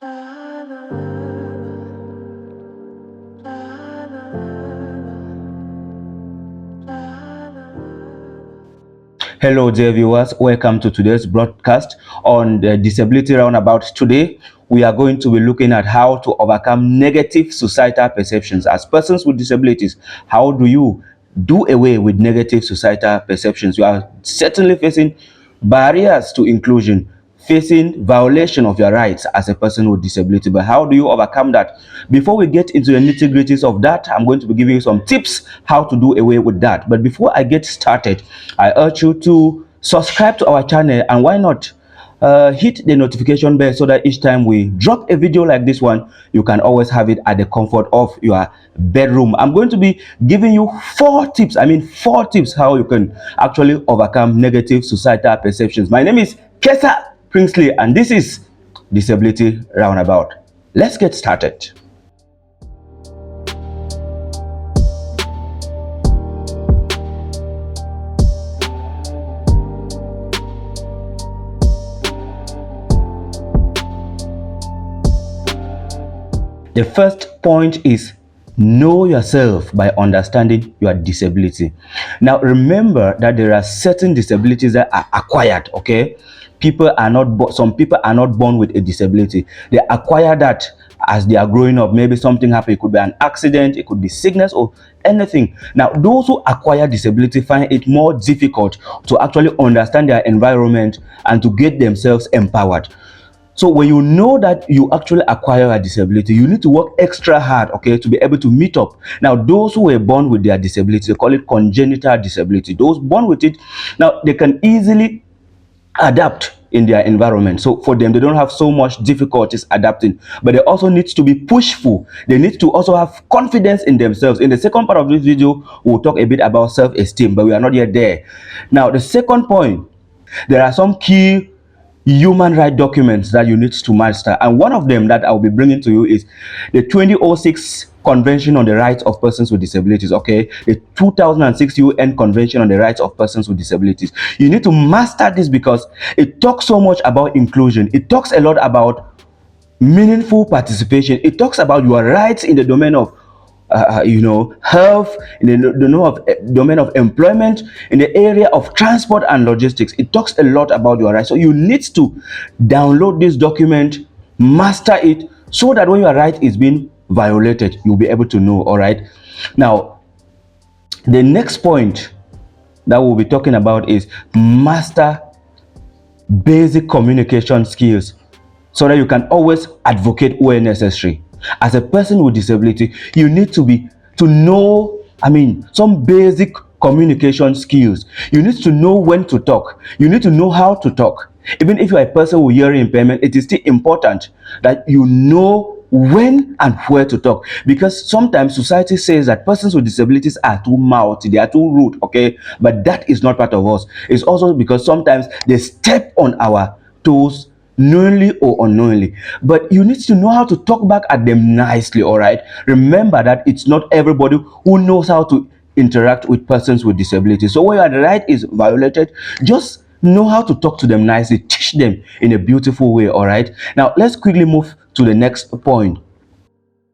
Hello, dear viewers. Welcome to today's broadcast on the disability roundabout. Today, we are going to be looking at how to overcome negative societal perceptions. As persons with disabilities, how do you do away with negative societal perceptions? You are certainly facing barriers to inclusion, facing violation of your rights as a person with disability. But how do you overcome that? Before we get into the nitty-gritties of that, I'm going to be giving you some tips how to do away with that. But before I get started, I urge you to subscribe to our channel, and why not hit the notification bell so that each time we drop a video like this one, you can always have it at the comfort of your bedroom. I'm going to be giving you four tips how you can actually overcome negative societal perceptions. My name is Kesa Princely, and this is Disability Roundabout. Let's get started. The first point is know yourself by understanding your disability. Now, remember that there are certain disabilities that are acquired, okay? Some people are not born with a disability. They acquire that as they are growing up. Maybe something happened. It could be an accident, it could be sickness or anything. Now, those who acquire disability find it more difficult to actually understand their environment and to get themselves empowered. So when you know that you actually acquire a disability, you need to work extra hard, okay, to be able to meet up. Now, those who were born with their disability, they call it congenital disability. Those born with it, now they can easily adapt in their environment. So for them, they don't have so much difficulties adapting, but they also need to be pushful. They need to also have confidence in themselves. In the second part of this video, we'll talk a bit about self-esteem, but we are not yet there. Now, the second point, there are some key human rights documents that you need to master, and one of them that I'll be bringing to you is the 2006 Convention on the Rights of Persons with Disabilities, okay? The 2006 UN Convention on the Rights of Persons with Disabilities. You need to master this because it talks so much about inclusion. It talks a lot about meaningful participation. It talks about your rights in the domain of health, in the domain of employment, in the area of transport and logistics. It talks a lot about your rights. So you need to download this document, master it, so that when your right is being violated, you'll be able to know. All right. Now, the next point that we'll be talking about is master basic communication skills, so that you can always advocate where necessary. As a person with disability, you need to know some basic communication skills. You need to know when to talk. You need to know how to talk. Even if you're a person with hearing impairment, it is still important that you know when and where to talk, because sometimes society says that persons with disabilities are too mouthy, they are too rude, okay? But that is not part of us. It's also because sometimes they step on our toes, knowingly or unknowingly. But you need to know how to talk back at them nicely. All right, remember that it's not everybody who knows how to interact with persons with disabilities. So when your right is violated, just know how to talk to them nicely, teach them in a beautiful way. All right, now let's quickly move to the next point.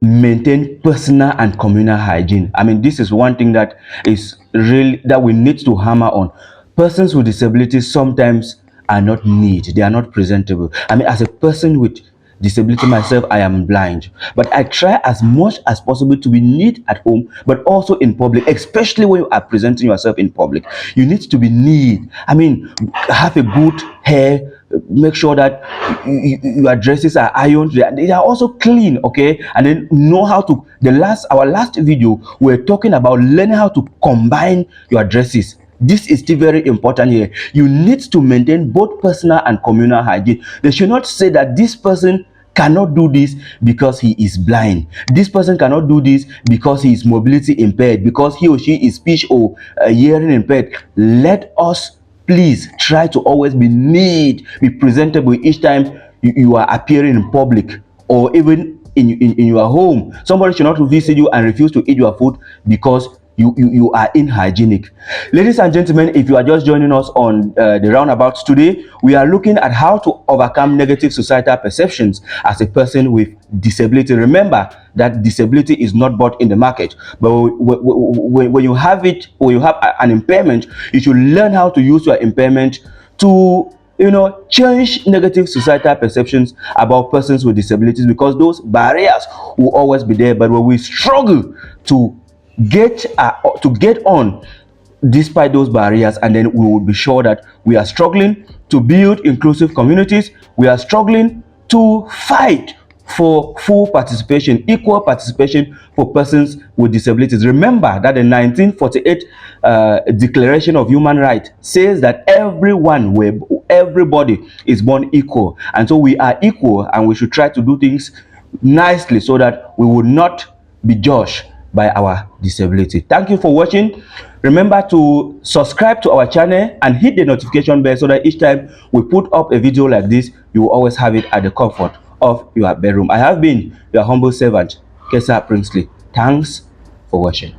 Maintain personal and communal hygiene. This is one thing that is really that we need to hammer on. Persons with disabilities sometimes are not neat, they are not presentable. As a person with disability myself, I am blind, but I try as much as possible to be neat at home, but also in public, especially when you are presenting yourself in public. You need to be neat. Have a good hair, make sure that your dresses are ironed, they are also clean, okay? And then know how to, our last video, we're talking about learning how to combine your dresses. This is still very important here. You need to maintain both personal and communal hygiene. They should not say that this person cannot do this because he is blind. This person cannot do this because he is mobility impaired, because he or she is speech or hearing impaired. Let us please try to always be neat, be presentable each time you are appearing in public, or even in your home. Somebody should not visit you and refuse to eat your food because you are inhygienic. Ladies and gentlemen, if you are just joining us on the roundabout today, we are looking at how to overcome negative societal perceptions as a person with disability. Remember that disability is not bought in the market, but when you have it, or you have an impairment, you should learn how to use your impairment to change negative societal perceptions about persons with disabilities, because those barriers will always be there. But when we struggle to get on despite those barriers, and then we will be sure that we are struggling to build inclusive communities, we are struggling to fight for full participation, equal participation for persons with disabilities. Remember that the 1948 Declaration of Human Rights says that everybody is born equal, and so we are equal, and we should try to do things nicely so that we will not be judged by our disability. Thank you for watching. Remember to subscribe to our channel and hit the notification bell so that each time we put up a video like this, you will always have it at the comfort of your bedroom. I have been your humble servant, Kesa Princely. Thanks for watching.